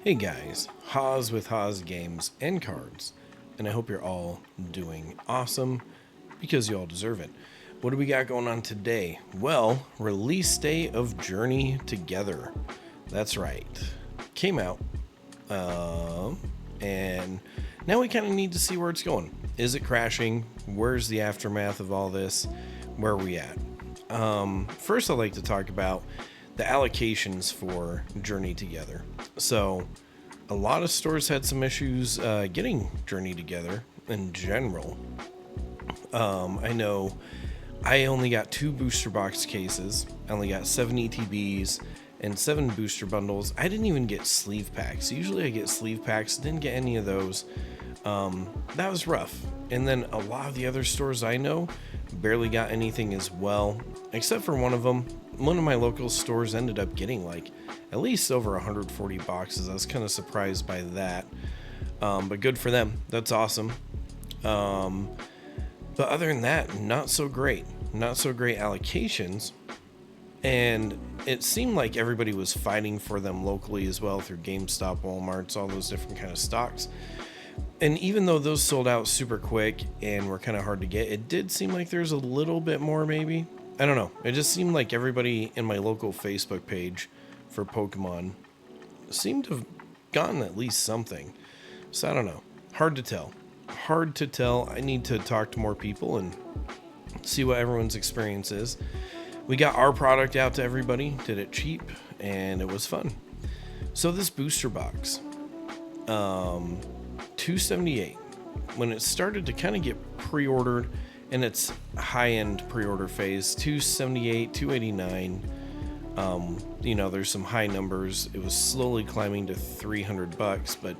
Hey guys, Haas with Haas Games and Cards, and I hope you're all doing awesome because you all deserve it. What do we got going on today? Well, release day of Journey Together. That's right. Came out, and now we kind of need to see where it's going. Is it crashing? Where's the aftermath of all this? Where are we at? First, I'd like to talk about the allocations for Journey Together. So, a lot of stores had some issues getting Journey Together in general. I know I only got 2 booster box cases. I only got 7 ETBs and 7 booster bundles. I didn't even get sleeve packs. Usually I get sleeve packs. Didn't get any of those. That was rough. And then a lot of the other stores I know barely got anything as well, except for one of them. One of my local stores ended up getting like at least over 140 boxes. I was kind of surprised by that, but good for them. That's awesome. But other than that, not so great allocations. And it seemed like everybody was fighting for them locally as well through GameStop, Walmart's, all those different kind of stocks. And even though those sold out super quick and were kind of hard to get, it did seem like there's a little bit more maybe. I don't know. It just seemed like everybody in my local Facebook page for Pokemon seemed to have gotten at least something. So I don't know. Hard to tell. I need to talk to more people and see what everyone's experience is. We got our product out to everybody, did it cheap, and it was fun. So this booster box, $278. When it started to kind of get pre-ordered in its high-end pre-order phase, $278, $289. There's some high numbers. It was slowly climbing to $300, but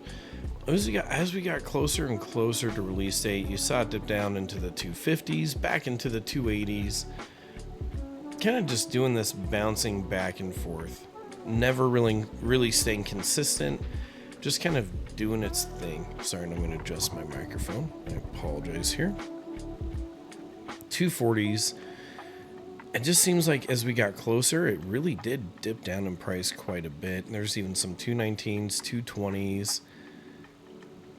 as we got closer and closer to release date, you saw it dip down into the 250s, back into the 280s. Kind of just doing this bouncing back and forth, never really staying consistent, just kind of doing its thing. Sorry, I'm going to adjust my microphone. I apologize here. 240s. It just seems like as we got closer, it really did dip down in price quite a bit. There's even some 219s, 220s,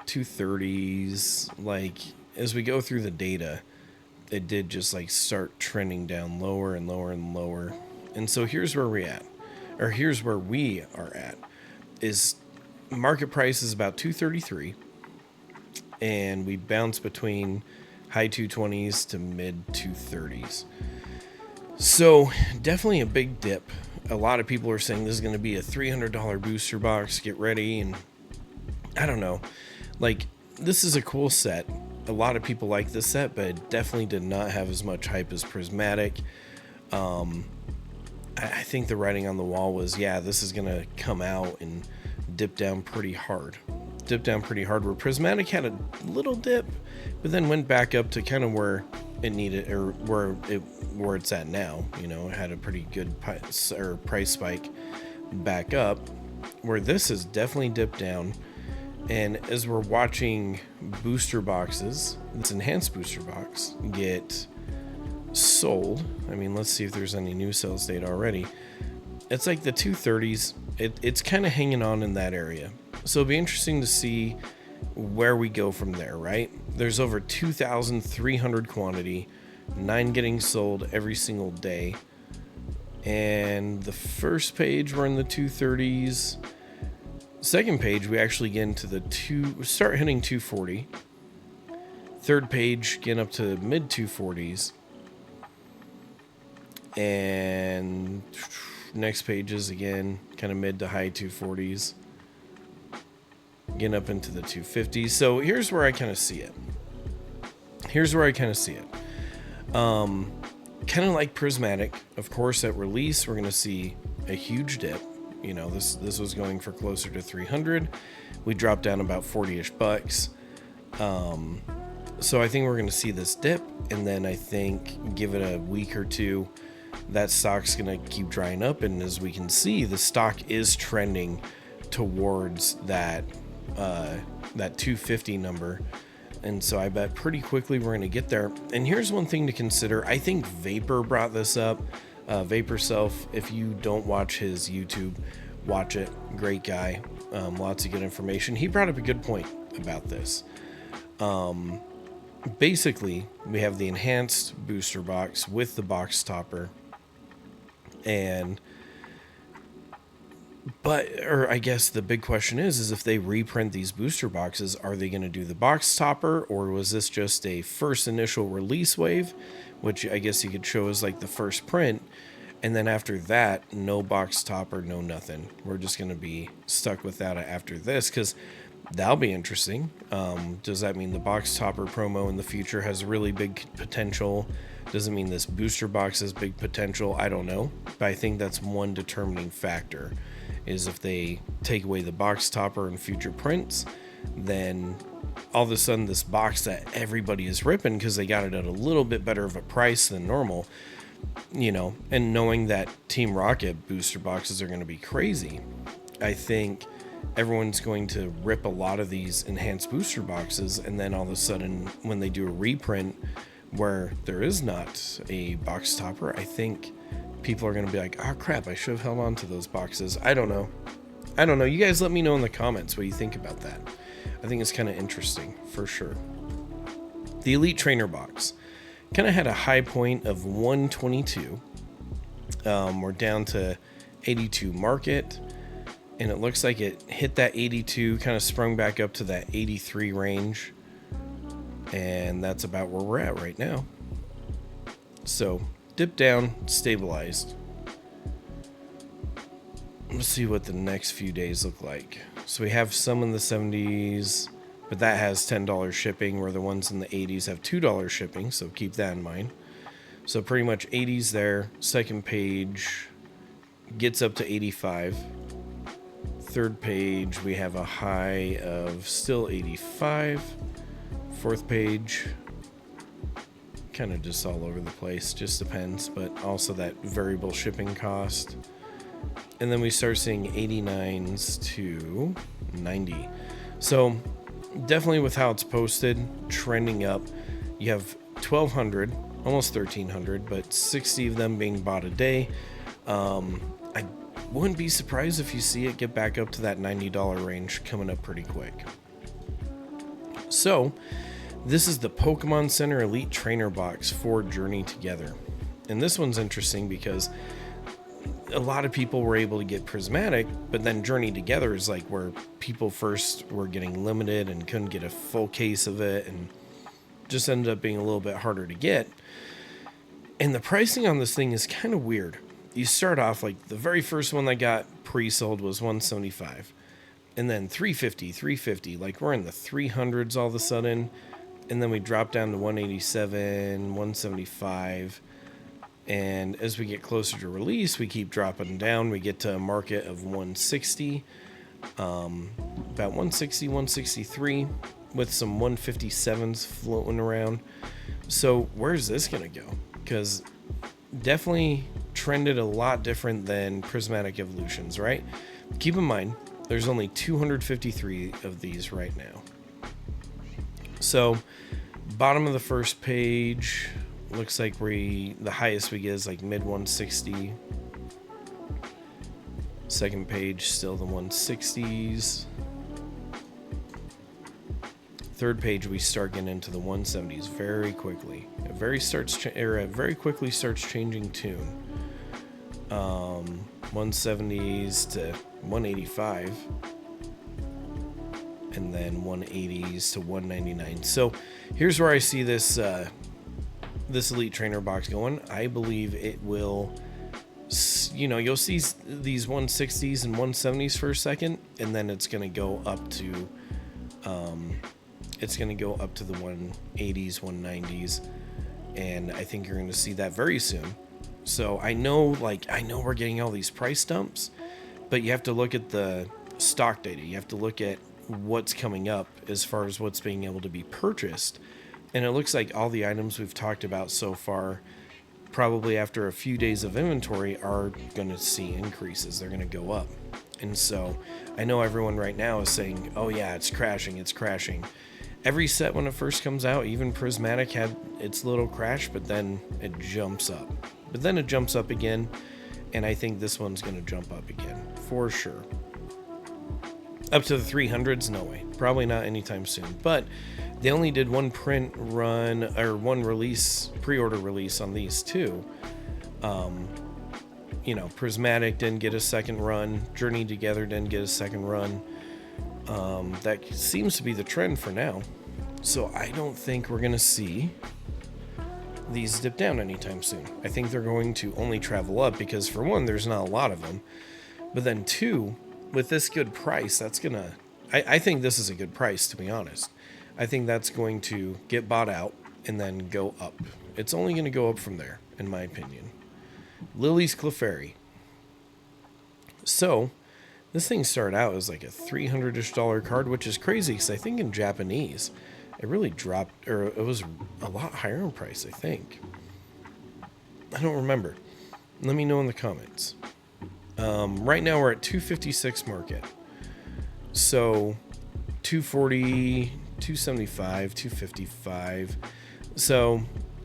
230s. Like, as we go through the data, it did just like start trending down lower and lower and lower. And so here's where we are at is market price is about 233, and we bounce between high 220s to mid 230s. So definitely a big dip. A lot of people are saying this is going to be a $300 booster box. Get ready. And I don't know, like, this is a cool set. A lot of people like this set, but it definitely did not have as much hype as Prismatic. I think the writing on the wall was, yeah, this is going to come out and dip down pretty hard. Where Prismatic had a little dip, but then went back up to kind of where it needed, or where it's at now. It had a pretty good price spike back up, where this has definitely dipped down. And as we're watching booster boxes, this enhanced booster box, get sold, I mean, let's see if there's any new sales data already. It's like the 230s. It's kind of hanging on in that area. So it'll be interesting to see where we go from there, right? There's over 2,300 quantity, 9 getting sold every single day. And the first page, we're in the 230s. Second page, we actually get into start hitting 240. Third page, getting up to mid 240s. And next pages again, kind of mid to high 240s. Getting up into the 250s. So here's where I kind of see it. Kind of like Prismatic. Of course, at release, we're going to see a huge dip. This was going for closer to 300. We dropped down about 40-ish bucks. So I think we're going to see this dip, and then I think give it a week or two, that stock's going to keep drying up. And as we can see, the stock is trending towards that 250 number. And so I bet pretty quickly we're going to get there. And here's one thing to consider. I think Vapor brought this up. Vapor Self, if you don't watch his YouTube, watch it. Great guy. Lots of good information. He brought up a good point about this. Basically, we have the enhanced booster box with the box topper, or I guess the big question is if they reprint these booster boxes, are they going to do the box topper, or was this just a first initial release wave, which I guess you could show as like the first print, and then after that, no box topper, no nothing. We're just going to be stuck with that after this, because that'll be interesting. Does that mean the box topper promo in the future has really big potential? Does it mean this booster box has big potential? I don't know, but I think that's one determining factor, is if they take away the box topper in future prints, then all of a sudden this box that everybody is ripping because they got it at a little bit better of a price than normal, and knowing that Team Rocket booster boxes are going to be crazy, I think everyone's going to rip a lot of these enhanced booster boxes, and then all of a sudden when they do a reprint where there is not a box topper, I think people are going to be like, oh crap, I should have held on to those boxes. I don't know. You guys let me know in the comments what you think about that. I think it's kind of interesting for sure. The Elite Trainer box kind of had a high point of 122. We're down to 82 market, and it looks like it hit that 82, kind of sprung back up to that 83 range, and that's about where we're at right now. So dipped down, stabilized. Let's see what the next few days look like. So we have some in the 70s, but that has $10 shipping, where the ones in the 80s have $2 shipping, so keep that in mind. So pretty much 80s there. Second page gets up to 85. Third page, we have a high of still 85. Fourth page, kind of just all over the place, just depends, but also that variable shipping cost. And then we start seeing 89s to 90. So definitely with how it's posted, trending up. You have 1,200, almost 1,300, but 60 of them being bought a day. I wouldn't be surprised if you see it get back up to that $90 range coming up pretty quick. So this is the Pokemon Center Elite Trainer box for Journey Together. And this one's interesting because a lot of people were able to get Prismatic, but then Journey Together is like where people first were getting limited and couldn't get a full case of it, and just ended up being a little bit harder to get. And the pricing on this thing is kind of weird. You start off like the very first one that got pre-sold was $175, and then $350, like we're in the 300s all of a sudden, and then we drop down to $187, $175. And as we get closer to release, we keep dropping down. We get to a market of $160, about $160, $163, with some 157s floating around. So where's this going to go? Because definitely trended a lot different than Prismatic Evolutions, right? Keep in mind, there's only 253 of these right now. So bottom of the first page, looks like the highest we get is like mid 160. Second page, still the 160s. Third page, we start getting into the 170s very quickly. It very quickly starts changing tune. 170s to 185, and then 180s to 199. So here's where I see this Elite Trainer box going. I believe it will, you'll see these 160s and 170s for a second, and then it's going to go up to the 180s, 190s, and I think you're going to see that very soon. So I know we're getting all these price dumps, but you have to look at the stock data. You have to look at what's coming up as far as what's being able to be purchased. And it looks like all the items we've talked about so far, probably after a few days of inventory, are going to see increases. They're going to go up. And so I know everyone right now is saying, oh yeah, it's crashing. Every set when it first comes out, even Prismatic had its little crash, but then it jumps up. But then it jumps up again, and I think this one's going to jump up again, for sure. Up to the 300s, no way. Probably not anytime soon. But they only did one print run, or one release, pre-order release on these two. You know, Prismatic didn't get a second run. Journey Together didn't get a second run. That seems to be the trend for now. So I don't think we're going to see these dip down anytime soon. I think they're going to only travel up because, for one, there's not a lot of them. But then two, with this good price, that's going to... I think this is a good price, to be honest. I think that's going to get bought out and then go up. It's only going to go up from there, in my opinion. Lily's Clefairy. So, this thing started out as like a $300-ish card, which is crazy because I think in Japanese it really dropped, or it was a lot higher in price, I think. I don't remember. Let me know in the comments. Right now we're at $256 market. So, $240, $275, $255. So,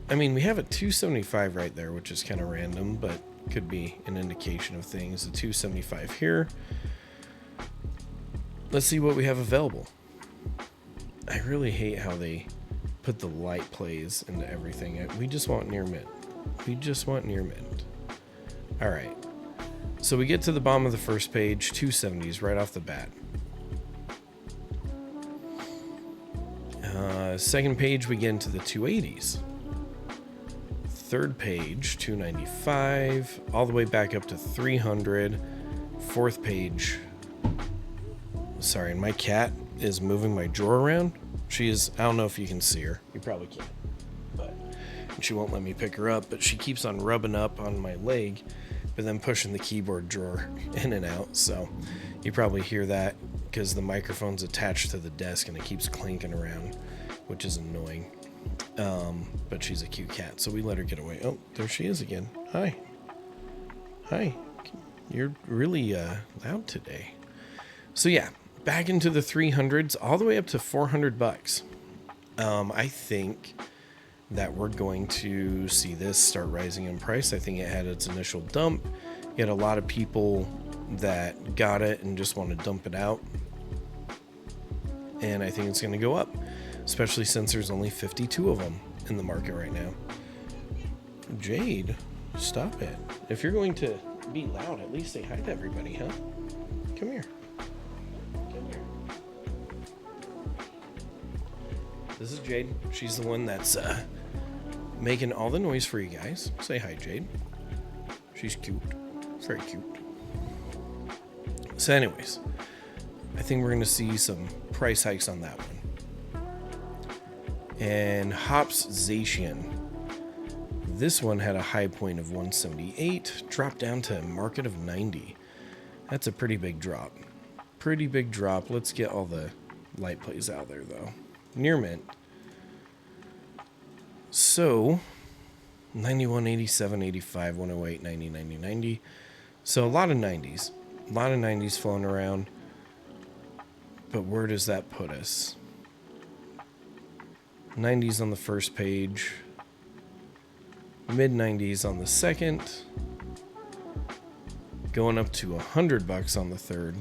I mean, we have a $275 right there, which is kind of random, but could be an indication of things. The $275 here. Let's see what we have available. I really hate how they put the light plays into everything. We just want near mint. We just want near mint. All right. So we get to the bottom of the first page, 270s right off the bat. Second page, we get into the 280s. Third page, 295, all the way back up to 300. Fourth page. Sorry, and my cat is moving my drawer around. She is, I don't know if you can see her. You probably can't. But she won't let me pick her up, but she keeps on rubbing up on my leg, but then pushing the keyboard drawer in and out. So you probably hear that because the microphone's attached to the desk and it keeps clanking around, which is annoying. But she's a cute cat, so we let her get away. Oh, there she is again. Hi. Hi. You're really loud today. So yeah, back into the 300s, all the way up to $400. I think that we're going to see this start rising in price. I think it had its initial dump. You had a lot of people that got it and just want to dump it out. And I think it's going to go up, especially since there's only 52 of them in the market right now. Jade, stop it. If you're going to be loud, at least say hi to everybody, huh? Come here. Come here. This is Jade. She's the one that's making all the noise for you guys. Say hi, Jade. She's cute. Very cute. So anyways, I think we're going to see some price hikes on that one. And Hops Zacian. This one had a high point of 178, dropped down to a market of 90. That's a pretty big drop. Pretty big drop. Let's get all the light plays out there, though. Near mint. So, 91, 87, 85, 108, 90, 90, 90. So, a lot of 90s. A lot of 90s flown around. But where does that put us? 90s on the first page. Mid 90s on the second. Going up to $100 on the third.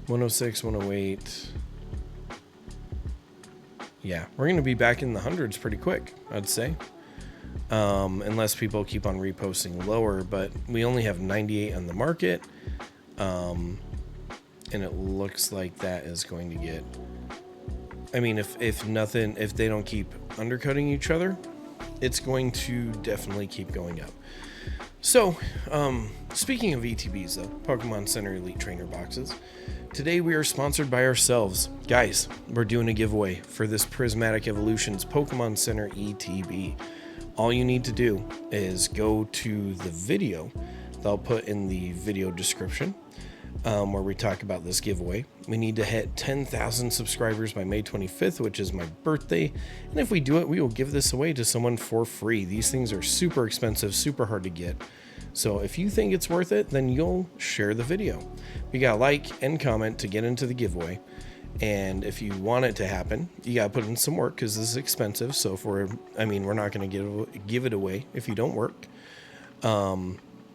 106, 108. Yeah, we're going to be back in the hundreds pretty quick, I'd say. Unless people keep on reposting lower, but we only have 98 on the market. And it looks like that is going to get... I mean, if they don't keep undercutting each other, it's going to definitely keep going up. So, speaking of ETBs though, Pokemon Center Elite Trainer boxes, today we are sponsored by ourselves. Guys, we're doing a giveaway for this Prismatic Evolutions Pokemon Center ETB. All you need to do is go to the video that I'll put in the video description, where we talk about this giveaway. We need to hit 10,000 subscribers by May 25th, which is my birthday. And if we do it, we will give this away to someone for free. These things are super expensive, super hard to get. So if you think it's worth it, then you'll share the video. You got to like and comment to get into the giveaway. And if you want it to happen, you got to put in some work because this is expensive. So we're not going to give it away if you don't work.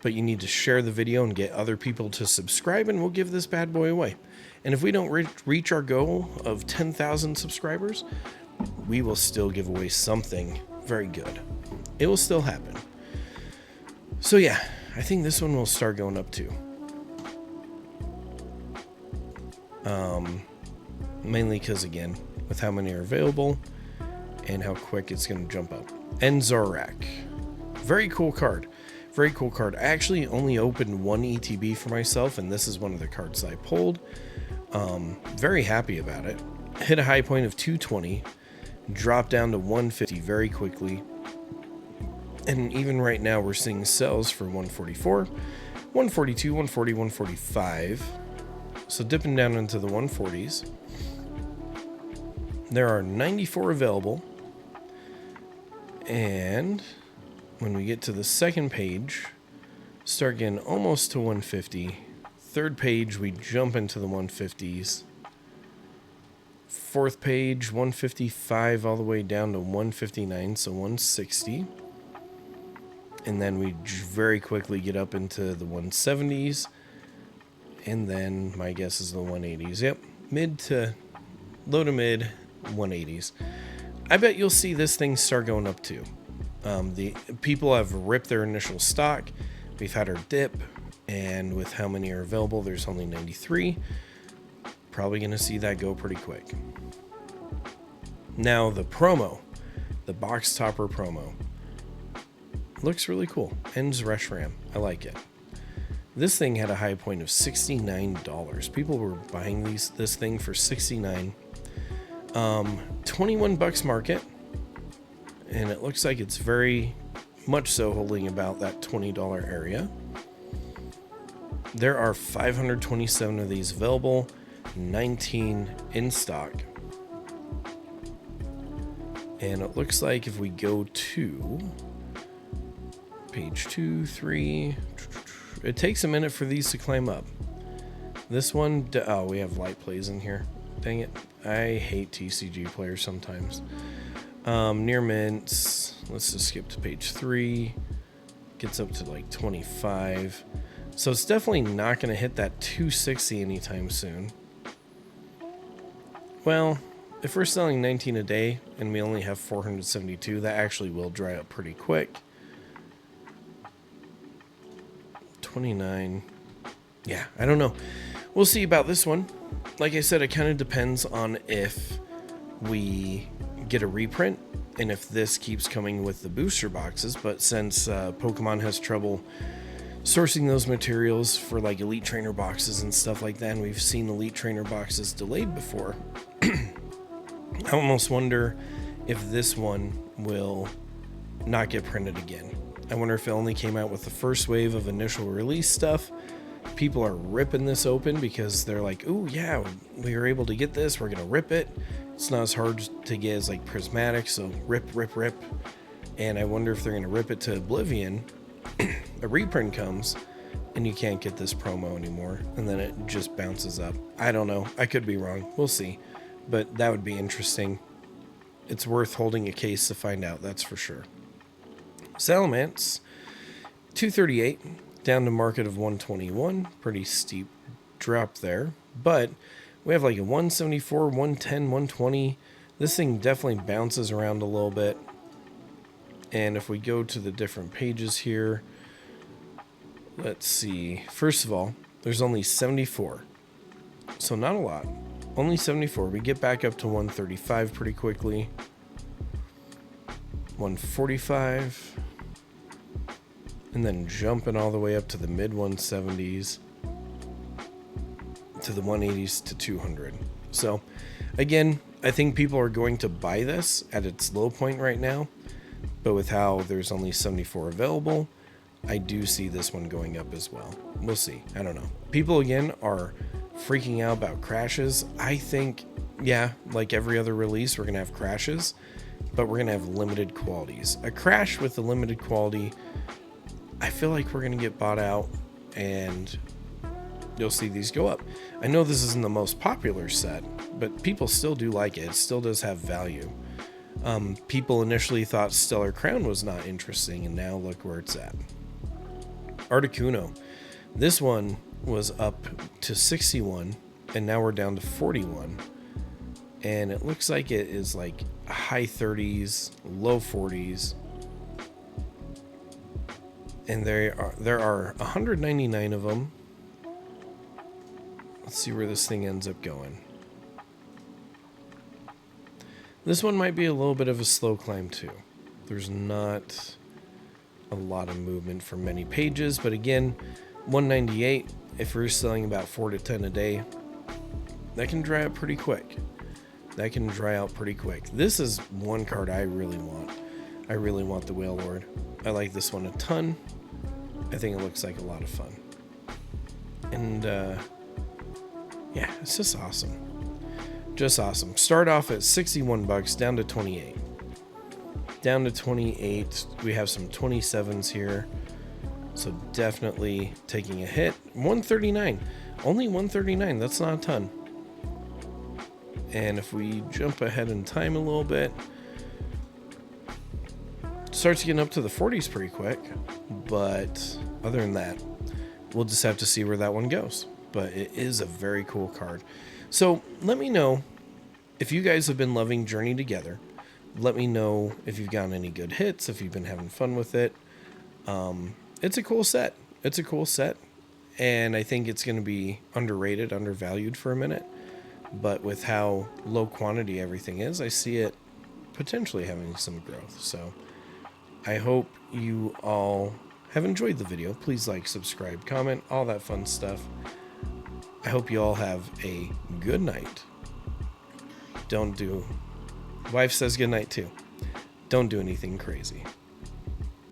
but you need to share the video and get other people to subscribe, and we'll give this bad boy away. And if we don't reach our goal of 10,000 subscribers, we will still give away something very good. It will still happen. So yeah, I think this one will start going up too. Mainly because, again, with how many are available and how quick it's going to jump up. And Zorak. Very cool card. Very cool card. I actually only opened one ETB for myself, and this is one of the cards I pulled. Very happy about it. Hit a high point of 220, dropped down to 150 very quickly. And even right now, we're seeing sells for 144, 142, 140, 145. So dipping down into the 140s. There are 94 available. And when we get to the second page, start getting almost to 150. Third page, we jump into the 150s. Fourth page, 155 all the way down to 159, so 160. And then we very quickly get up into the 170s. And then my guess is the 180s. Yep, low to mid 180s. I bet you'll see this thing start going up too. The people have ripped their initial stock. We've had our dip, and with how many are available, there's only 93. Probably going to see that go pretty quick. Now the promo, the box topper promo, looks really cool. Ends Rush Ram. I like it. This thing had a high point of $69. People were buying this thing for $69. 21 bucks market, and it looks like it's very much so holding about that $20 area. There are 527 of these available, 19 in stock. And it looks like if we go to page 2, 3, it takes a minute for these to climb up. This one, oh, we have light plays in here. Dang it. I hate TCG players sometimes. Near mints. Let's just skip to page 3. Gets up to like 25. So it's definitely not going to hit that 260 anytime soon. Well, if we're selling 19 a day and we only have 472, that actually will dry up pretty quick. 29. Yeah, I don't know. We'll see about this one. Like I said, it kind of depends on if we get a reprint and if this keeps coming with the booster boxes. But since Pokemon has trouble sourcing those materials for like Elite Trainer boxes and stuff like that, and we've seen Elite Trainer boxes delayed before, I almost wonder if this one will not get printed again. I wonder if it only came out with the first wave of initial release stuff. People are ripping this open because they're like, ooh, yeah, we were able to get this. We're going to rip it. It's not as hard to get as like Prismatic, so rip. And I wonder if they're going to rip it to oblivion. A reprint comes and you can't get this promo anymore, and then it just bounces up. I don't know. I could be wrong. We'll see. But that would be interesting. It's worth holding a case to find out, that's for sure. Salamence, 238, down to market of 121. Pretty steep drop there. But we have like a 174, 110, 120. This thing definitely bounces around a little bit. And if we go to the different pages here, let's see. First of all, there's only 74. So not a lot. Only 74. We get back up to 135 pretty quickly. 145. And then jumping all the way up to the mid 170s. To the 180s to 200. So, again, I think people are going to buy this at its low point right now. But with how there's only 74 available, I do see this one going up as well. We'll see. I don't know. People, again, are freaking out about crashes. I think, yeah, like every other release, we're going to have crashes, but we're going to have limited qualities. A crash with a limited quality, I feel like we're going to get bought out, and you'll see these go up. I know this isn't the most popular set, but people still do like it. It still does have value. People initially thought Stellar Crown was not interesting, and now look where it's at. Articuno. This one was up to 61, and now we're down to 41. And it looks like it is like high 30s, low 40s. And there are 199 of them. Let's see where this thing ends up going. This one might be a little bit of a slow climb too. There's not a lot of movement for many pages, but again, 198, if we're selling about 4 to 10 a day, that can dry up pretty quick. That can dry out pretty quick. This is one card I really want. I really want the Whale Lord. I like this one a ton. I think it looks like a lot of fun. And yeah, it's just awesome. Just awesome. Start off at 61 bucks, down to 28. Down to 28. We have some 27s here. So definitely taking a hit. 139. Only 139. That's not a ton. And if we jump ahead in time a little bit, starts getting up to the 40s pretty quick. But other than that, we'll just have to see where that one goes. But it is a very cool card. So let me know if you guys have been loving Journey Together. Let me know if you've gotten any good hits, if you've been having fun with it. It's a cool set. It's a cool set. And I think it's going to be underrated, undervalued for a minute. But with how low quantity everything is, I see it potentially having some growth. So I hope you all have enjoyed the video. Please like, subscribe, comment, all that fun stuff. I hope you all have a good night. Wife says good night too. Don't do anything crazy.